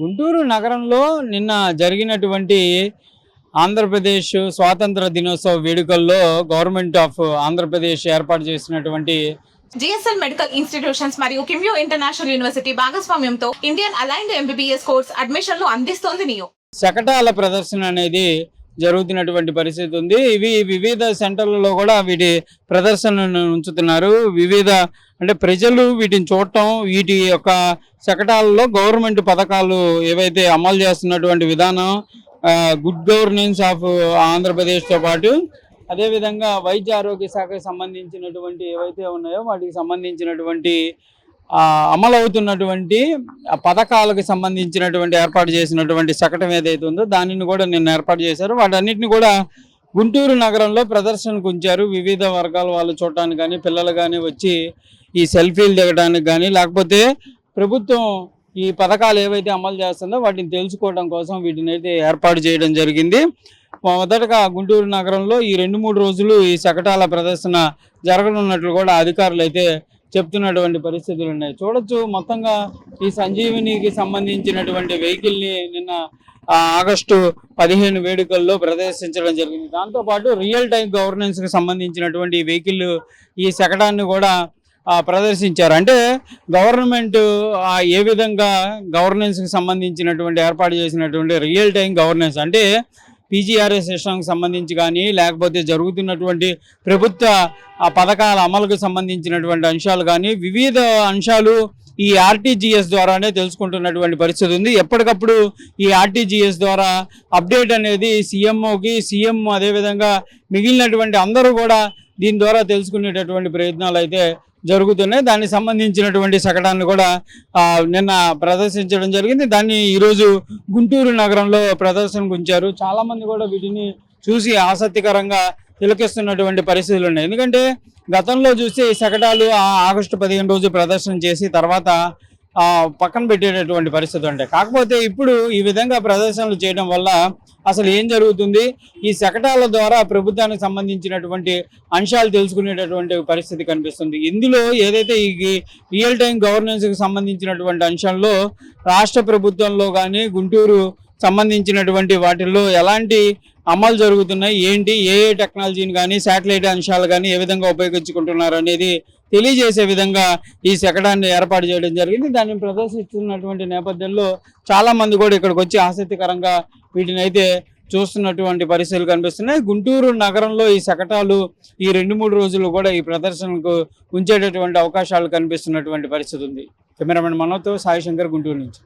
గుంటూరు నగరంలో నిన్న జరిగినటువంటి ఆంధ్రప్రదేశ్ స్వాతంత్ర దినోత్సవ వేడుకల్లో గవర్నమెంట్ ఆఫ్ ఆంధ్రప్రదేశ్ ఏర్పాటు చేసినటువంటి జిఎస్ఎల్ మెడికల్ ఇన్స్టిట్యూషన్స్ మరియు కిమ్యూ ఇంటర్నేషనల్ యూనివర్సిటీ భాగస్వామ్యంతో ఇండియన్ అలైన్డ్ ఎంబీబీఎస్ కోర్స్ అడ్మిషన్లు అందిస్తోంది నియో. శకటాల ప్రదర్శన అనేది జరుగుతున్నటువంటి పరిస్థితి ఉంది. ఇవి వివిధ సెంటర్లలో కూడా వీటి ప్రదర్శనను ఉంచుతున్నారు. అంటే ప్రజలు వీటిని చూడటం, వీటి యొక్క శకటాలలో గవర్నమెంట్ పథకాలు ఏవైతే అమలు చేస్తున్నటువంటి విధానం, గుడ్ గవర్నెన్స్ ఆఫ్ ఆంధ్రప్రదేశ్తో పాటు అదేవిధంగా వైద్య ఆరోగ్య శాఖకు సంబంధించినటువంటి ఏవైతే ఉన్నాయో వాటికి సంబంధించినటువంటి అమలవుతున్నటువంటి పథకాలకు సంబంధించినటువంటి ఏర్పాటు చేసినటువంటి శకటం ఏదైతే ఉందో దానిని కూడా నిన్న ఏర్పాటు చేశారు. వాటన్నిటిని కూడా గుంటూరు నగరంలో ప్రదర్శనకు ఉంచారు. వివిధ వర్గాల వాళ్ళు చూడటానికి కానీ, పిల్లలు కానీ వచ్చి ఈ సెల్ఫీలు దిగడానికి కానీ, లేకపోతే ప్రభుత్వం ఈ పథకాలు ఏవైతే అమలు చేస్తుందో వాటిని తెలుసుకోవడం కోసం వీటిని అయితే ఏర్పాటు చేయడం జరిగింది. మొదటగా గుంటూరు నగరంలో ఈ 2-3 రోజులు ఈ శకటాల ప్రదర్శన జరగనున్నట్లు కూడా అధికారులు అయితే చెప్తున్నటువంటి పరిస్థితులు ఉన్నాయి. చూడొచ్చు, మొత్తంగా ఈ సంజీవినికి సంబంధించినటువంటి వెహికల్ని నిన్న ఆగస్టు 15 వేడుకల్లో ప్రదర్శించడం జరిగింది. దాంతోపాటు రియల్ టైం గవర్నెన్స్కి సంబంధించినటువంటి వెహికల్ ఈ శకటాన్ని కూడా ప్రదర్శించారు. అంటే గవర్నమెంట్ ఏ విధంగా గవర్నెన్స్కి సంబంధించినటువంటి ఏర్పాటు చేసినటువంటి రియల్ టైం గవర్నెన్స్ అంటే పీజీఆర్ఎస్ సిస్టమ్కి సంబంధించి కానీ, లేకపోతే జరుగుతున్నటువంటి ప్రభుత్వ పథకాల అమలుకు సంబంధించినటువంటి అంశాలు కానీ, వివిధ అంశాలు ఈ ఆర్టీజీఎస్ ద్వారానే తెలుసుకుంటున్నటువంటి పరిస్థితి ఉంది. ఎప్పటికప్పుడు ఈ ఆర్టీజీఎస్ ద్వారా అప్డేట్ అనేది సీఎంఓకి, సీఎం అదేవిధంగా మిగిలినటువంటి అందరూ కూడా దీని ద్వారా తెలుసుకునేటటువంటి ప్రయత్నాలు అయితే జరుగుతున్నాయి. దానికి సంబంధించినటువంటి శకటాన్ని కూడా నిన్న ప్రదర్శించడం జరిగింది. దాన్ని ఈరోజు గుంటూరు నగరంలో ప్రదర్శనకు ఉంచారు. చాలామంది కూడా వీటిని చూసి ఆసక్తికరంగా తిలకిస్తున్నటువంటి పరిస్థితులు ఉన్నాయి. ఎందుకంటే గతంలో చూస్తే ఈ శకటాలు ఆగస్టు 15 రోజు ప్రదర్శన చేసి తర్వాత పక్కన పెట్టేటటువంటి పరిస్థితి ఉంటాయి. కాకపోతే ఇప్పుడు ఈ విధంగా ప్రదర్శనలు చేయడం వల్ల అసలు ఏం జరుగుతుంది, ఈ శకటాల ద్వారా ప్రభుత్వానికి సంబంధించినటువంటి అంశాలు తెలుసుకునేటటువంటి పరిస్థితి కనిపిస్తుంది. ఇందులో ఏదైతే ఈ రియల్ టైం గవర్నెన్స్కి సంబంధించినటువంటి అంశంలో రాష్ట్ర ప్రభుత్వంలో కానీ, గుంటూరు సంబంధించినటువంటి వాటిల్లో ఎలాంటి అమలు జరుగుతున్నాయి, ఏంటి, ఏ టెక్నాలజీని కానీ, శాటిలైట్ అంశాలు కానీ ఏ విధంగా ఉపయోగించుకుంటున్నారు అనేది తెలియజేసే విధంగా ఈ శకటాన్ని ఏర్పాటు చేయడం జరిగింది. దాన్ని ప్రదర్శిస్తున్నటువంటి నేపథ్యంలో చాలామంది కూడా ఇక్కడికి వచ్చి ఆసక్తికరంగా వీటిని అయితే చూస్తున్నటువంటి పరిస్థితులు కనిపిస్తున్నాయి. గుంటూరు నగరంలో ఈ శకటాలు ఈ 2-3 రోజులు కూడా ఈ ప్రదర్శనకు ఉంచేటటువంటి అవకాశాలు కనిపిస్తున్నటువంటి పరిస్థితి ఉంది. కెమెరామెన్ మనోజ్తో సాయి శంకర్, గుంటూరు నుంచి.